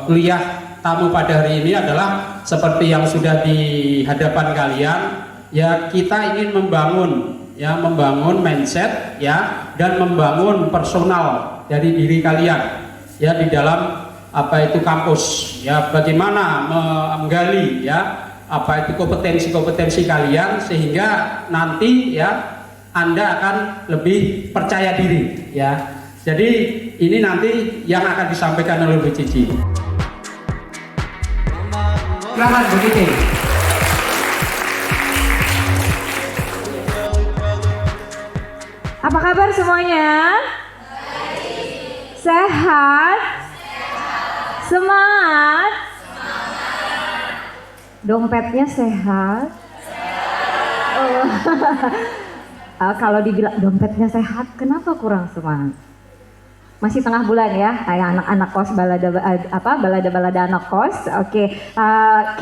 kuliah tamu pada hari ini adalah seperti yang sudah di hadapan kalian, ya kita ingin membangun mindset ya, dan membangun personal dari diri kalian ya di dalam apa itu kampus ya, bagaimana menggali ya apa itu kompetensi kalian sehingga nanti ya Anda akan lebih percaya diri ya. Jadi ini nanti yang akan disampaikan oleh Bu Cici. Silahkan Bu Cici. Apa kabar semuanya? Sehat? Semangat? Dompetnya sehat? Oh. Kalau dibilang dompetnya sehat, kenapa kurang semangat? Masih tengah bulan ya, kayak anak-anak kos, balada anak kos. Oke.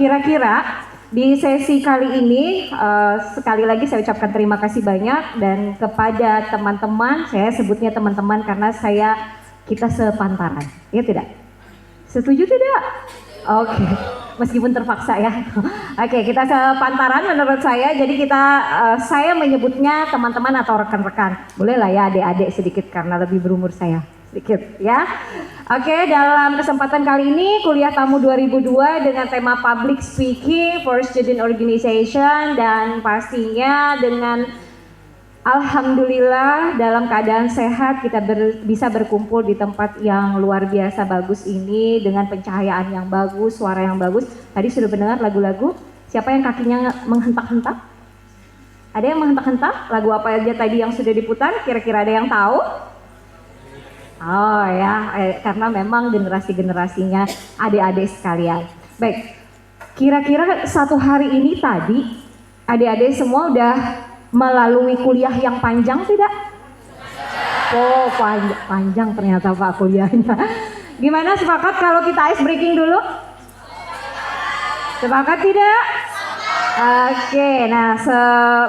Kira-kira di sesi kali ini sekali lagi saya ucapkan terima kasih banyak, dan kepada teman-teman, saya sebutnya teman-teman karena kita sepantaran, ya tidak? Setuju tidak? Oke, meskipun terpaksa ya. Oke, kita sepantaran menurut saya. Jadi saya menyebutnya teman-teman atau rekan-rekan. Boleh lah ya adik-adik sedikit karena lebih berumur saya sedikit ya. Oke, dalam kesempatan kali ini kuliah tamu 2002 dengan tema Public Speaking for Student Organization, dan pastinya dengan alhamdulillah dalam keadaan sehat kita bisa berkumpul di tempat yang luar biasa bagus ini dengan pencahayaan yang bagus, suara yang bagus. Tadi sudah mendengar lagu-lagu. Siapa yang kakinya menghentak-hentak? Ada yang menghentak-hentak? Lagu apa aja tadi yang sudah diputar? Kira-kira ada yang tahu? Oh ya, karena memang generasi-generasinya adik-adik sekalian. Baik, kira-kira satu hari ini tadi adik-adik semua udah melalui kuliah yang panjang tidak? Oh panjang ternyata Pak kuliahnya. Gimana, sepakat kalau kita ice breaking dulu? Sepakat tidak? Oke, nah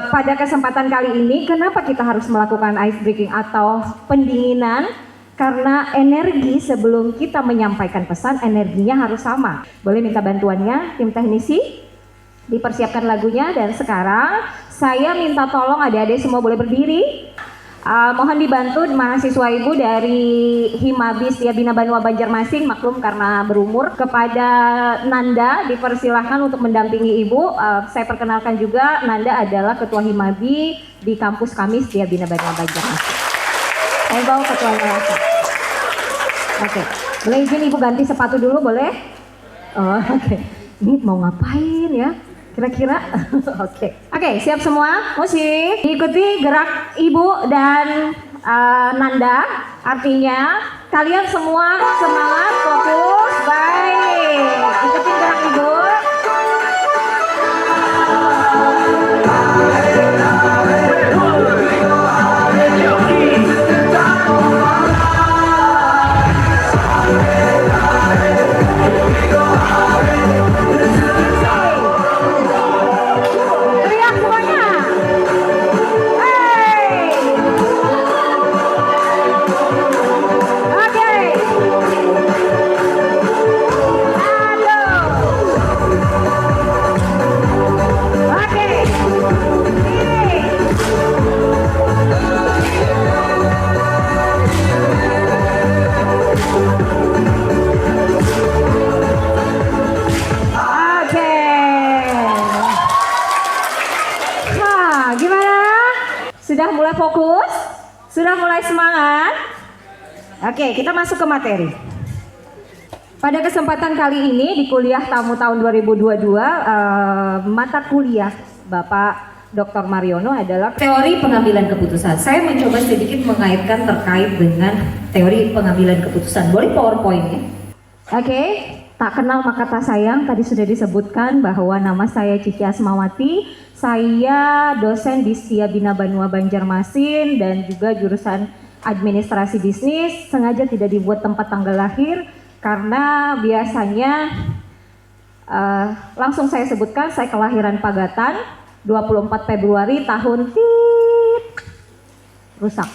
pada kesempatan kali ini kenapa kita harus melakukan ice breaking atau pendinginan? Karena energi sebelum kita menyampaikan pesan, energinya harus sama. Boleh minta bantuannya tim teknisi? Dipersiapkan lagunya, dan sekarang saya minta tolong adik-adik semua boleh berdiri. Mohon dibantu mahasiswa ibu dari Himabis ya Bina Banua Banjarmasin, maklum karena berumur. Kepada Nanda dipersilahkan untuk mendampingi ibu. Saya perkenalkan juga, Nanda adalah ketua Himabi di kampus kami ya Bina Banua Banjarmasin. Saya bawa ketuanya langsung. Oke, boleh izin ibu ganti sepatu dulu boleh? Oh, oke. Ini mau ngapain ya? Kira-kira? Oke, siap semua? Musik. Ikuti gerak ibu dan Nanda. Artinya kalian semua semangat, fokus, baik. Ikuti gerak ibu. Sudah mulai fokus? Sudah mulai semangat? Oke, kita masuk ke materi. Pada kesempatan kali ini di kuliah tamu tahun 2022, mata kuliah Bapak Dr. Mariono adalah teori pengambilan keputusan. Saya mencoba sedikit mengaitkan terkait dengan teori pengambilan keputusan. Boleh PowerPoint-nya? Oke, tak kenal maka tak sayang. Tadi sudah disebutkan bahwa nama saya Cici Asmawati. Saya dosen di Setia Bina Banua Banjarmasin dan juga jurusan administrasi bisnis. Sengaja tidak dibuat tempat tanggal lahir karena biasanya langsung saya sebutkan, saya kelahiran Pagatan 24 Februari tahun rusak.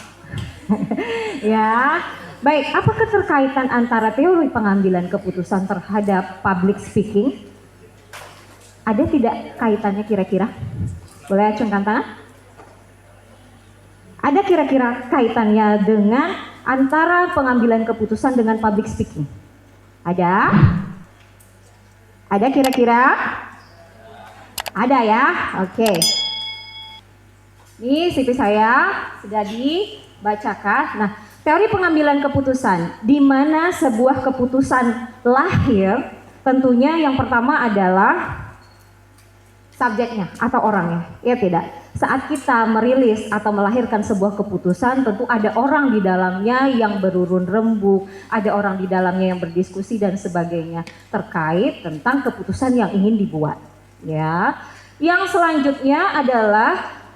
Ya, Baik, apa keterkaitan antara teori pengambilan keputusan terhadap public speaking? Ada tidak kaitannya kira-kira? Boleh acungkan tangan? Ada kira-kira kaitannya dengan antara pengambilan keputusan dengan public speaking? Ada? Ada kira-kira? Ada ya? Oke. Ini CV saya sudah dibacakan. Nah, teori pengambilan keputusan, di mana sebuah keputusan lahir, tentunya yang pertama adalah subjeknya atau orangnya, ya tidak. Saat kita merilis atau melahirkan sebuah keputusan, tentu ada orang di dalamnya yang berurun rembuk, ada orang di dalamnya yang berdiskusi dan sebagainya terkait tentang keputusan yang ingin dibuat. Ya, yang selanjutnya adalah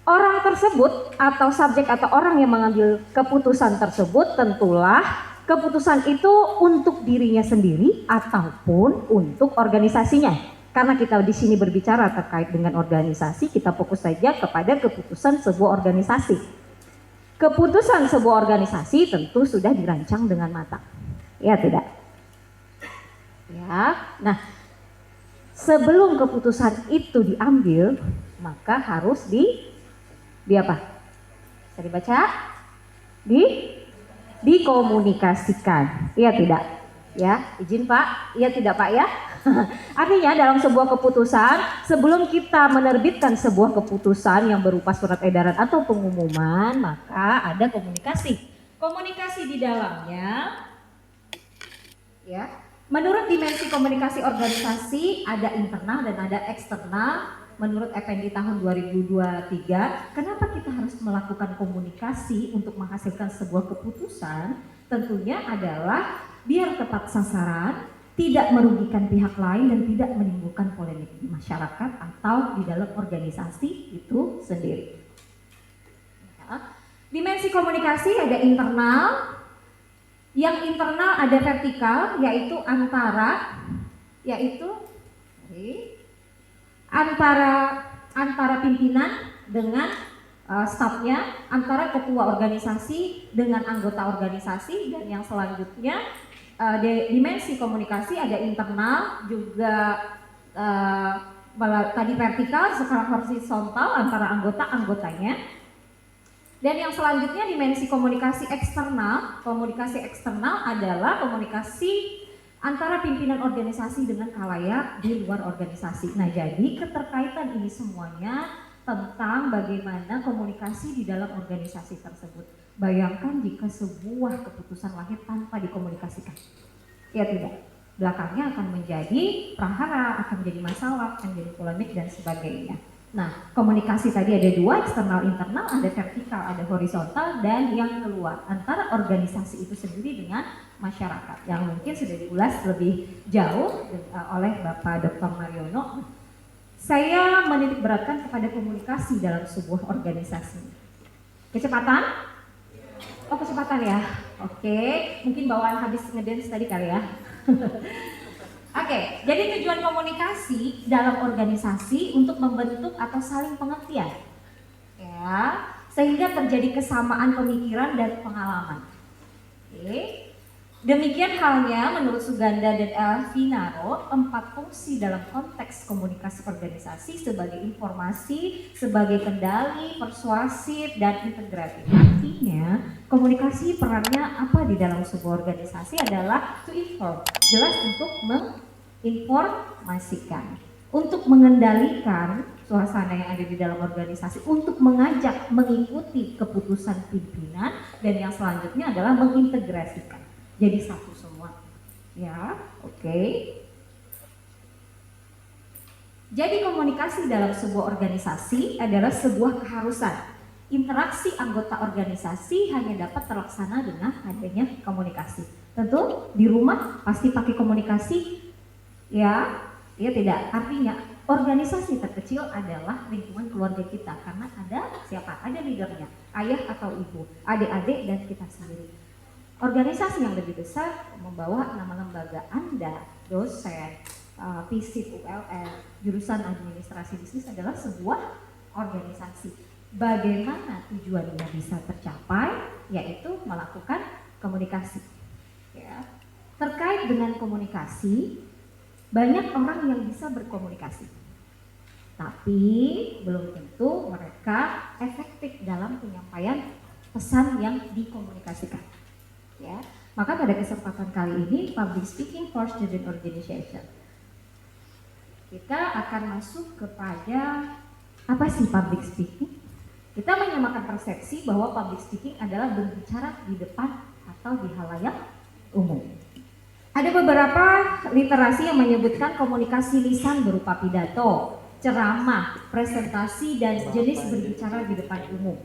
orang tersebut atau subjek atau orang yang mengambil keputusan tersebut tentulah keputusan itu untuk dirinya sendiri ataupun untuk organisasinya. Karena kita di sini berbicara terkait dengan organisasi, kita fokus saja kepada keputusan sebuah organisasi. Keputusan sebuah organisasi tentu sudah dirancang dengan matang. Ya tidak? Ya. Nah, sebelum keputusan itu diambil, maka harus di apa? Bisa dibaca? Dikomunikasikan. Iya tidak? Ya, izin Pak. Iya tidak Pak ya? Artinya dalam sebuah keputusan, sebelum kita menerbitkan sebuah keputusan yang berupa surat edaran atau pengumuman, maka ada komunikasi. Komunikasi di dalamnya, ya. Menurut dimensi komunikasi organisasi ada internal dan ada eksternal. Menurut Effendi tahun 2023, kenapa kita harus melakukan komunikasi untuk menghasilkan sebuah keputusan? Tentunya adalah biar tepat sasaran, tidak merugikan pihak lain dan tidak menimbulkan polemik di masyarakat atau di dalam organisasi itu sendiri. Ya. Dimensi komunikasi ada internal, yang internal ada vertikal yaitu antara pimpinan dengan stafnya, antara ketua organisasi dengan anggota organisasi, dan yang selanjutnya dimensi komunikasi ada internal juga tadi vertikal, sekarang horizontal antara anggotanya. Dan yang selanjutnya dimensi komunikasi eksternal. Komunikasi eksternal adalah komunikasi antara pimpinan organisasi dengan khalayak di luar organisasi. Nah, jadi keterkaitan ini semuanya tentang bagaimana komunikasi di dalam organisasi tersebut. Bayangkan jika sebuah keputusan lahir tanpa dikomunikasikan. Ya tidak, belakangnya akan menjadi prahara, akan menjadi masalah, akan menjadi polemik dan sebagainya. Nah, komunikasi tadi ada dua, eksternal internal, ada vertikal, ada horizontal, dan yang keluar antara organisasi itu sendiri dengan masyarakat, yang mungkin sudah diulas lebih jauh oleh Bapak Dr. Mariono. Saya menitik beratkan kepada komunikasi dalam sebuah organisasi. Kecepatan? Oh, kecepatan ya? Oke, mungkin bawaan habis ngedance tadi kali ya. Oke, jadi tujuan komunikasi dalam organisasi untuk membentuk atau saling pengertian, ya, sehingga terjadi kesamaan pemikiran dan pengalaman. Oke. Demikian halnya menurut Suganda dan Elvinaro, 4 fungsi dalam konteks komunikasi organisasi sebagai informasi, sebagai kendali, persuasif, dan integratif. Artinya, komunikasi perannya apa di dalam sebuah organisasi adalah to inform, jelas untuk menginformasikan, untuk mengendalikan suasana yang ada di dalam organisasi, untuk mengajak mengikuti keputusan pimpinan, dan yang selanjutnya adalah mengintegrasikan. Jadi satu semua, ya, oke. Jadi komunikasi dalam sebuah organisasi adalah sebuah keharusan. Interaksi anggota organisasi hanya dapat terlaksana dengan adanya komunikasi. Tentu di rumah pasti pakai komunikasi, ya, ya tidak. Artinya organisasi terkecil adalah lingkungan keluarga kita karena ada siapa? Ada leadernya, ayah atau ibu, adik-adik dan kita sendiri. Organisasi yang lebih besar membawa nama lembaga Anda, dosen, FISIP, ULR, jurusan administrasi bisnis adalah sebuah organisasi. Bagaimana tujuannya bisa tercapai? Yaitu melakukan komunikasi. Ya. Terkait dengan komunikasi, banyak orang yang bisa berkomunikasi, tapi belum tentu mereka efektif dalam penyampaian pesan yang dikomunikasikan. Ya. Maka pada kesempatan kali ini, Public Speaking for Student Organization, kita akan masuk kepada apa sih public speaking? Kita menyamakan persepsi bahwa public speaking adalah berbicara di depan atau di halayak umum. Ada beberapa literasi yang menyebutkan komunikasi lisan berupa pidato, ceramah, presentasi, dan jenis berbicara di depan umum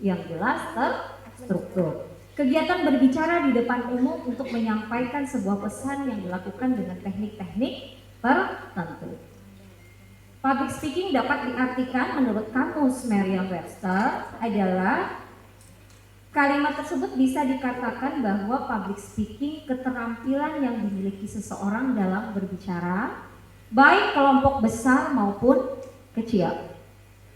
yang jelas terstruktur. Kegiatan berbicara di depan umum untuk menyampaikan sebuah pesan yang dilakukan dengan teknik-teknik tertentu. Public speaking dapat diartikan menurut kamus Merriam-Webster adalah kalimat tersebut bisa dikatakan bahwa public speaking keterampilan yang dimiliki seseorang dalam berbicara, baik kelompok besar maupun kecil.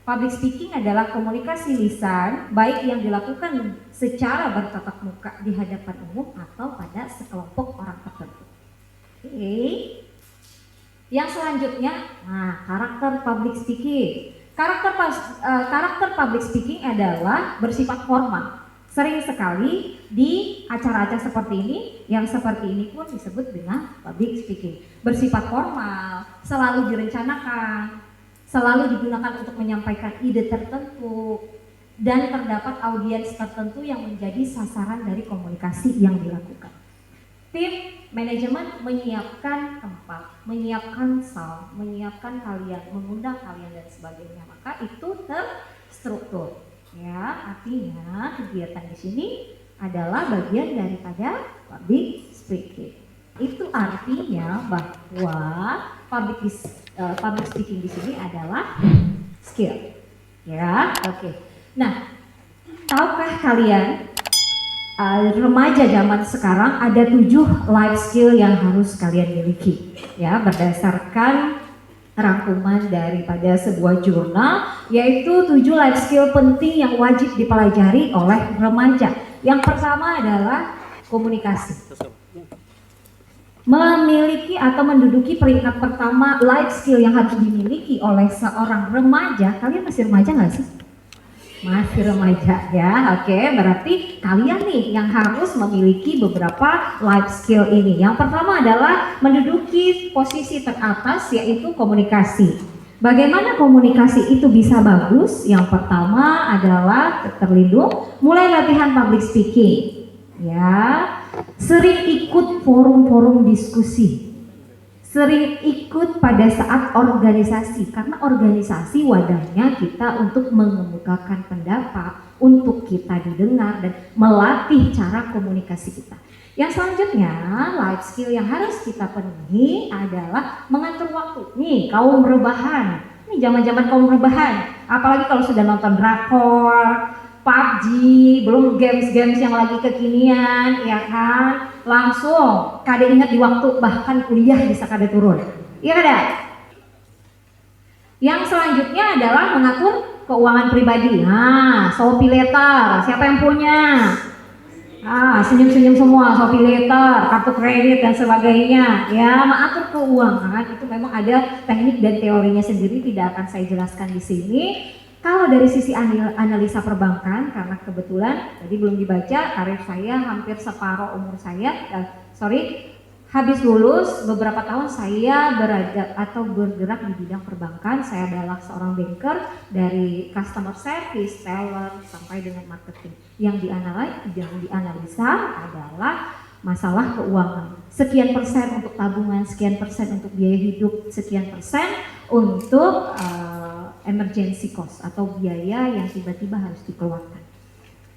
Public speaking adalah komunikasi lisan, baik yang dilakukan secara bertatap muka di hadapan umum atau pada sekelompok orang tertentu. Oke. Yang selanjutnya, karakter public speaking. Karakter public speaking adalah bersifat formal. Sering sekali di acara-acara seperti ini, yang seperti ini pun disebut dengan public speaking. Bersifat formal, selalu direncanakan, selalu digunakan untuk menyampaikan ide tertentu, dan terdapat audiens tertentu yang menjadi sasaran dari komunikasi yang dilakukan. Tim manajemen menyiapkan tempat, menyiapkan sound, menyiapkan kalian, mengundang kalian dan sebagainya. Maka itu terstruktur. Ya, artinya kegiatan di sini adalah bagian daripada public speaking. Itu artinya bahwa public speaking di sini adalah skill. Ya, oke. Nah, tahukah kalian remaja zaman sekarang ada 7 life skill yang harus kalian miliki, ya, berdasarkan rangkuman daripada sebuah jurnal, yaitu 7 life skill penting yang wajib dipelajari oleh remaja. Yang pertama adalah komunikasi. Memiliki atau menduduki peringkat pertama life skill yang harus dimiliki oleh seorang remaja. Kalian masih remaja nggak sih? Masih remaja ya, oke. Berarti kalian nih yang harus memiliki beberapa life skill ini. Yang pertama adalah menduduki posisi teratas, yaitu komunikasi. Bagaimana komunikasi itu bisa bagus? Yang pertama adalah terlindung, mulai latihan public speaking. Ya, sering ikut forum-forum diskusi. Sering ikut pada saat organisasi, karena organisasi wadahnya kita untuk mengemukakan pendapat, untuk kita didengar dan melatih cara komunikasi kita. Yang selanjutnya, life skill yang harus kita penuhi adalah mengatur waktu. Nih, kaum rebahan. Ini zaman-zaman kaum rebahan, apalagi kalau sudah nonton drakor, PUBG, belum games-games yang lagi kekinian, ya kan? Langsung kade ingat di waktu, bahkan kuliah bisa kade turun. Iya kada? Yang selanjutnya adalah mengatur keuangan pribadi. Nah, Shopee Letter, siapa yang punya? Senyum-senyum semua, Shopee Letter, kartu kredit dan sebagainya. Ya, mengatur keuangan itu memang ada teknik dan teorinya sendiri, tidak akan saya jelaskan di sini. Kalau dari sisi analisa perbankan, karena kebetulan tadi belum dibaca, karir saya hampir separuh umur saya, habis lulus beberapa tahun saya berada atau bergerak di bidang perbankan. Saya adalah seorang banker dari customer service, teller, sampai dengan marketing. Yang dianalisa adalah masalah keuangan. Sekian persen untuk tabungan, sekian persen untuk biaya hidup, sekian persen untuk emergency cost atau biaya yang tiba-tiba harus dikeluarkan.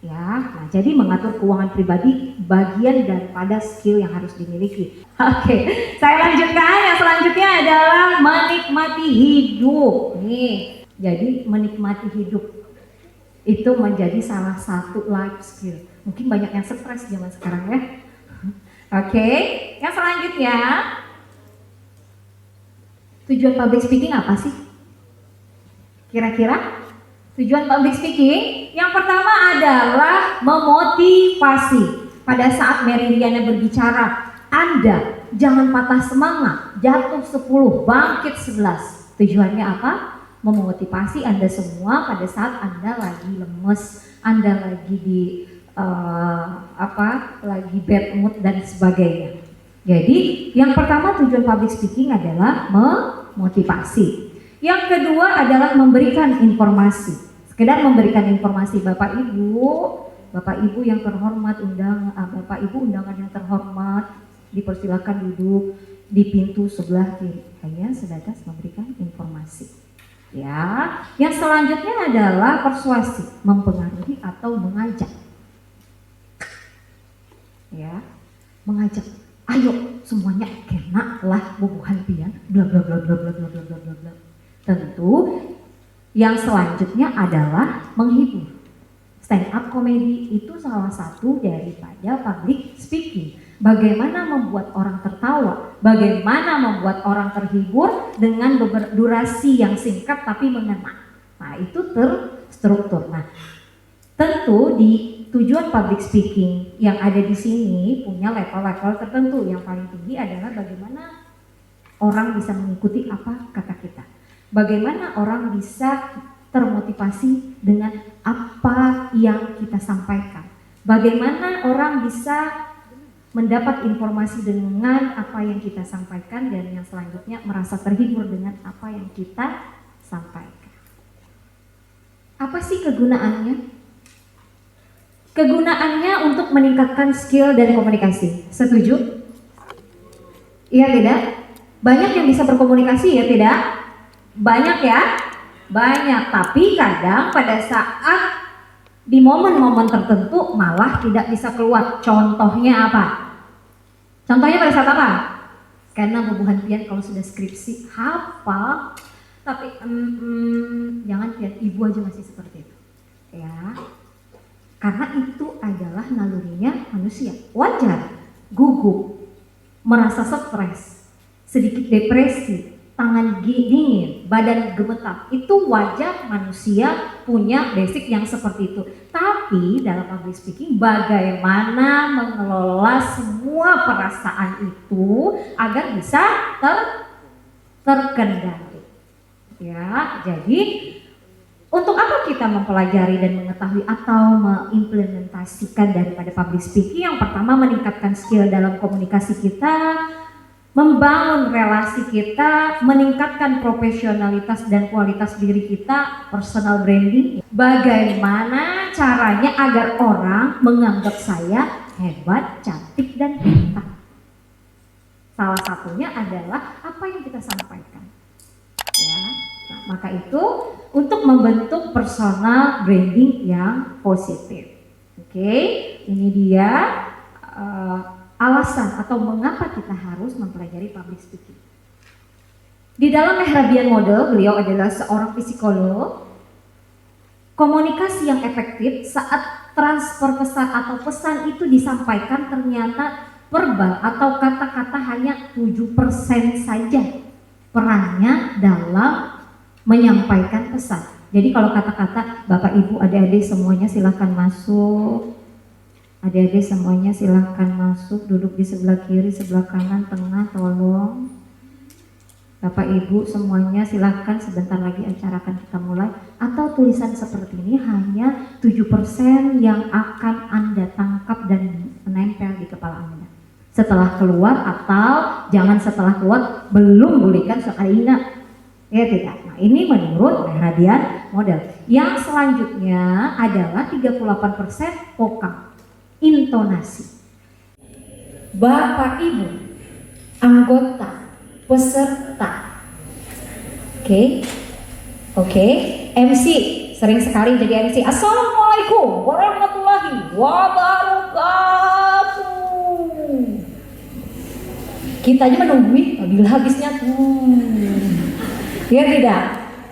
Ya, nah jadi mengatur keuangan pribadi bagian daripada skill yang harus dimiliki. Oke, saya lanjutkan. Yang selanjutnya adalah menikmati hidup. Nih, jadi menikmati hidup itu menjadi salah satu life skill. Mungkin banyak yang stres zaman sekarang ya. Oke, yang selanjutnya, tujuan public speaking apa sih? Kira-kira tujuan public speaking yang pertama adalah memotivasi. pada saat Meridiana berbicara, Anda jangan patah semangat, jatuh 10, bangkit 11. Tujuannya apa? Memotivasi Anda semua pada saat Anda lagi lemes, Anda lagi di lagi bad mood dan sebagainya. Jadi yang pertama tujuan public speaking adalah memotivasi. Yang kedua adalah memberikan informasi. Sekedar memberikan informasi. Bapak Ibu yang terhormat, Bapak Ibu undangan yang terhormat, dipersilakan duduk di pintu sebelah kiri. Hanya sebatas memberikan informasi. Ya, yang selanjutnya adalah persuasi, mempengaruhi atau mengajak. Ya, mengajak. Ayo semuanya kena lah bubuhan pian, bla bla bla bla bla bla bla bla bla bla. Tentu yang selanjutnya adalah menghibur. Stand up comedy itu salah satu daripada public speaking. Bagaimana membuat orang tertawa, bagaimana membuat orang terhibur dengan durasi yang singkat tapi mengena. Nah, itu terstruktur. Nah, tentu di tujuan public speaking yang ada di sini punya level-level tertentu. Yang paling tinggi adalah bagaimana orang bisa mengikuti apa kata kita. Bagaimana orang bisa termotivasi dengan apa yang kita sampaikan. Bagaimana orang bisa mendapat informasi dengan apa yang kita sampaikan, dan yang selanjutnya merasa terhibur dengan apa yang kita sampaikan. Apa sih kegunaannya? Kegunaannya untuk meningkatkan skill dan komunikasi. Setuju? Iya tidak? Banyak yang bisa berkomunikasi ya tidak? Banyak ya? Banyak, tapi kadang pada saat di momen-momen tertentu malah tidak bisa keluar. Contohnya apa? Contohnya pada saat apa? Karena bubuhan pian kalau sudah skripsi hafal, tapi jangan pian ibu aja masih seperti itu. Ya. Karena itu adalah nalurinya manusia. Wajar, gugup, merasa stres, sedikit depresi, tangan dingin, badan gemetar. Itu wajar, manusia punya basic yang seperti itu. Tapi dalam public speaking bagaimana mengelola semua perasaan itu agar bisa terkendali. Ya, jadi untuk apa kita mempelajari dan mengetahui atau mengimplementasikan daripada public speaking? Yang pertama, meningkatkan skill dalam komunikasi kita, membangun relasi kita, meningkatkan profesionalitas dan kualitas diri kita, personal branding. Bagaimana caranya agar orang menganggap saya hebat, cantik, dan pintar? Salah satunya adalah apa yang kita sampaikan. Ya, nah, maka itu untuk membentuk personal branding yang positif. Oke, ini dia alasan atau mengapa kita harus mempelajari public speaking. Di dalam Mehrabian Model, beliau adalah seorang psikolog. Komunikasi yang efektif saat transfer pesan atau pesan itu disampaikan ternyata verbal atau kata-kata hanya 7% saja perannya dalam menyampaikan pesan. Jadi kalau kata-kata Bapak Ibu adik-adik semuanya silahkan masuk. Adik-adik semuanya silahkan masuk, duduk di sebelah kiri, sebelah kanan, tengah, tolong. Bapak Ibu semuanya silahkan, sebentar lagi acara akan kita mulai. Atau tulisan seperti ini hanya 7% yang akan Anda tangkap dan menempel di kepala Anda. Setelah keluar atau jangan setelah keluar, belum bolehkan sekali ingat. Ya tidak. Nah, ini menurut Mehrabian Model. Yang selanjutnya adalah 38% vokal, intonasi. Bapak Ibu, anggota, peserta. Oke. MC, sering sekali jadi MC. Assalamualaikum warahmatullahi wabarakatuh. Kita aja menungguin bila habisnya ya tidak?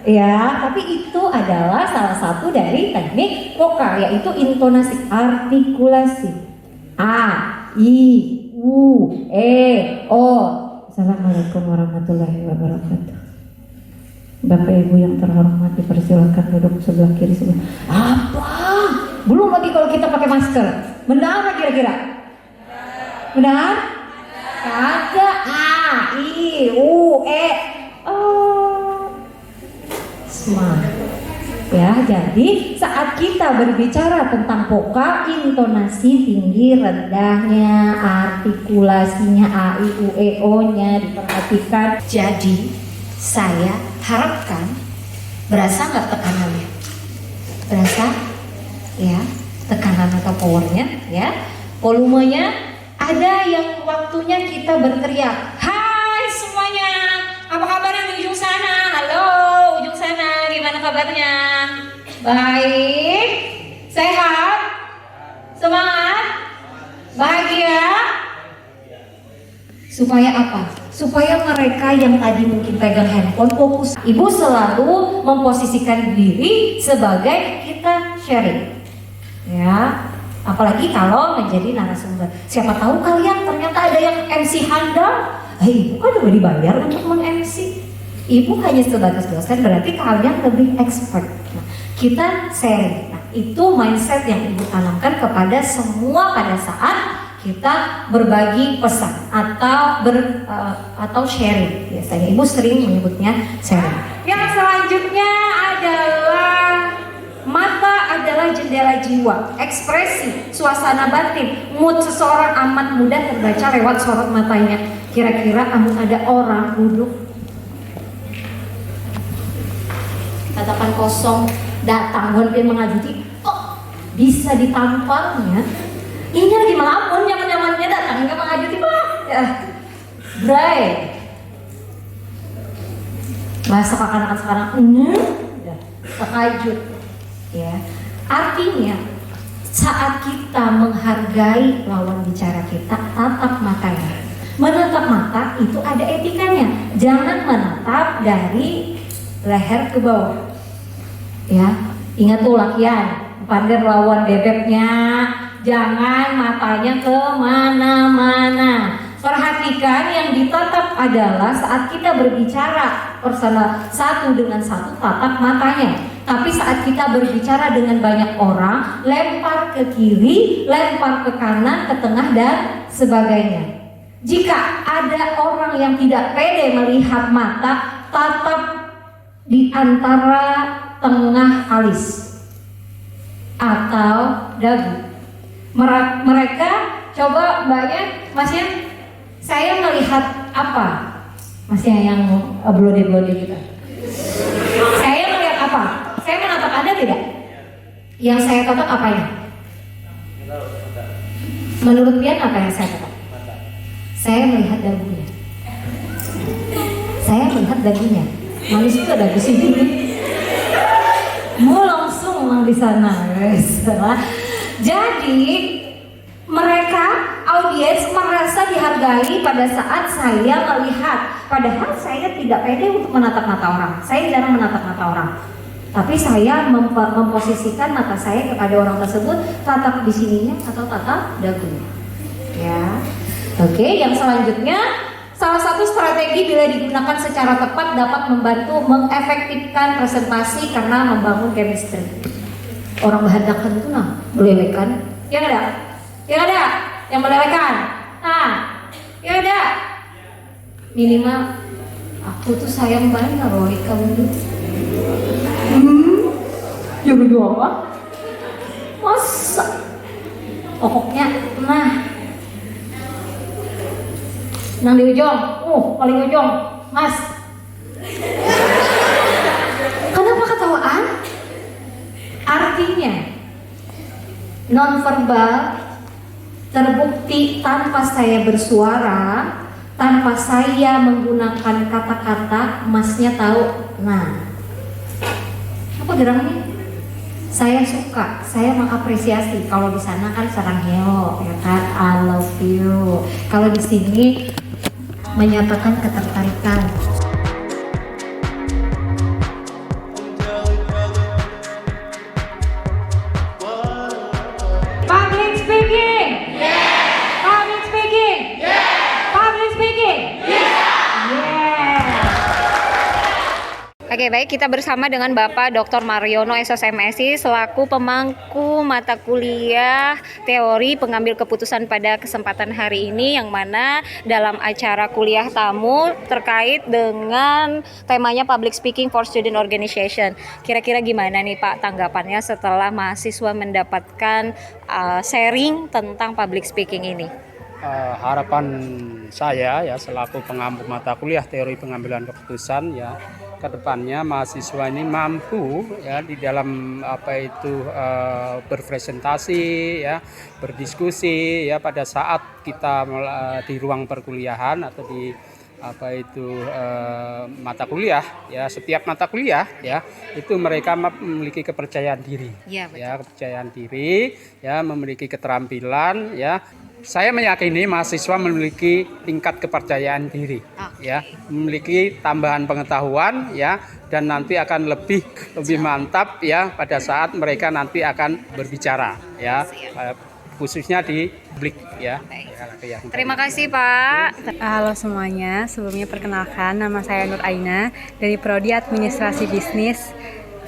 Ya, tapi itu adalah salah satu dari teknik vokal, yaitu intonasi, artikulasi. A, I, U, E, O. Assalamualaikum warahmatullahi wabarakatuh. Bapak Ibu yang terhormat, dipersilakan duduk sebelah kiri sebelah. Apa? Belum lagi kalau kita pakai masker. Benda apa kira-kira? Benar? Kagak. A, I, U, E. Oh. Smart. Ya, jadi saat kita berbicara tentang voka, intonasi tinggi rendahnya, artikulasinya A, I, U, E, O-nya diperhatikan. Jadi saya harapkan berasa nggak tekanannya? Berasa? Ya, tekanan atau powernya, ya. Volumenya, ada yang waktunya kita berteriak. Hai semuanya, apa kabarnya di ujung sana? Halo, ujung sana, gimana kabarnya? Baik, sehat, semangat, bahagia. Supaya apa? Supaya mereka yang tadi mungkin pegang handphone fokus. Ibu selalu memposisikan diri sebagai kita sharing, ya. Apalagi kalau menjadi narasumber. Siapa tahu kalian ternyata ada yang MC handal. Ibu kan udah dibayar untuk meng-MC. Ibu hanya sebatas dosen, berarti kalian lebih expert. Nah, kita sharing. Nah, itu mindset yang ibu tanamkan kepada semua pada saat kita berbagi pesan atau sharing. Biasanya ibu sering menyebutnya sharing. Yang selanjutnya adalah mata adalah jendela jiwa, ekspresi, suasana batin, mood seseorang amat mudah terbaca lewat sorot matanya. Kira-kira ada orang duduk tatapan kosong, datang hampir mengajuti, oh, bisa ditampangnya. Ini lagi melamun, nyaman-nyamannya datang nggak mengajuti, pak, ya, bray. Bahasa kanak-kanak sekarang, terkajut. Ya, artinya saat kita menghargai lawan bicara kita, tatap matanya. Menatap mata itu ada etikanya. Jangan menatap dari leher ke bawah. Ya, ingat tuh lakian, pandir lawan bebeknya. Jangan matanya kemana-mana. Perhatikan yang ditatap adalah saat kita berbicara personal satu dengan satu, tatap matanya. Tapi saat kita berbicara dengan banyak orang, lempar ke kiri, lempar ke kanan, ke tengah dan sebagainya. Jika ada orang yang tidak pede melihat mata, tatap di antara tengah alis atau dagu. Mereka coba banyak, masnya saya melihat apa? Masnya yang blode-blode gitu. Saya melihat apa? Saya menatap Anda tidak? Yang saya tatap apanya? Menurut Pian apa yang saya tatap? Saya melihat dagunya. Saya melihat dagunya. Manis itu dagu sini. Mau langsung di sana, guys. Jadi mereka audiens merasa dihargai pada saat saya melihat. Padahal saya tidak pede untuk menatap mata orang. Saya jarang menatap mata orang. Tapi saya memposisikan mata saya kepada orang tersebut, tatap di sininya atau tatap dagunya. Ya. Oke, yang selanjutnya, salah satu strategi bila digunakan secara tepat dapat membantu mengefektifkan presentasi karena membangun chemistry. Orang berhadapan itu melelekan. Yang ada? Yang ada? Yang melelekan? Nah, yang ada? Minimal aku tuh sayang banget loh kamu tuh. Ya berdua apa? Masa? Pokoknya, nah di ujung, paling ujung, mas. Kenapa ketawaan? Artinya nonverbal terbukti tanpa saya bersuara, tanpa saya menggunakan kata-kata, masnya tahu. Nah, apa geraknya? Saya suka, saya mengapresiasi. Kalau di sana kan sarangyo, ya kan, I love you. Kalau di sini menyatakan ketertarikan. Public speaking. Yeah. Public speaking. Yeah. Public speaking. Yeah. Yeah. Oke, baik, kita bersama dengan Bapak Dr. Mariono SSMSI selaku pemangku mata kuliah teori pengambil keputusan pada kesempatan hari ini, yang mana dalam acara kuliah tamu terkait dengan temanya Public Speaking for Student Organization. Kira-kira gimana nih Pak tanggapannya setelah mahasiswa mendapatkan sharing tentang public speaking ini? Harapan saya ya selaku pengampu mata kuliah teori pengambilan keputusan ya, kedepannya mahasiswa ini mampu ya di dalam berpresentasi ya, berdiskusi ya pada saat kita di ruang perkuliahan atau di mata kuliah ya, setiap mata kuliah ya itu mereka memiliki kepercayaan diri Ya, betul. ya, kepercayaan diri ya, memiliki keterampilan ya. Saya meyakini mahasiswa memiliki tingkat kepercayaan diri ya, memiliki tambahan pengetahuan ya, dan nanti akan lebih mantap ya pada saat mereka nanti akan berbicara ya, khususnya di publik ya. Terima kasih Pak. Halo semuanya, sebelumnya perkenalkan nama saya Nur Aina dari Prodi Administrasi Bisnis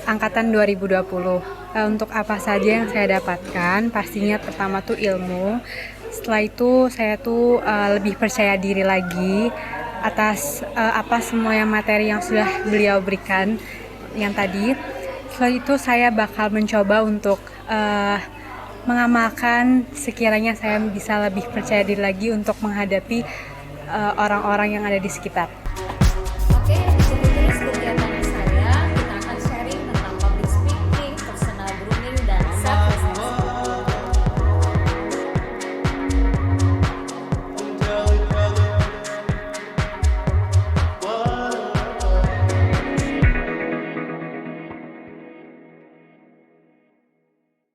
Angkatan 2020. Untuk apa saja yang saya dapatkan, pastinya pertama tuh ilmu. Setelah itu saya tuh lebih percaya diri lagi atas apa semua yang materi yang sudah beliau berikan yang tadi. Setelah itu saya bakal mencoba untuk mengamalkan, sekiranya saya bisa lebih percaya diri lagi untuk menghadapi orang-orang yang ada di sekitar.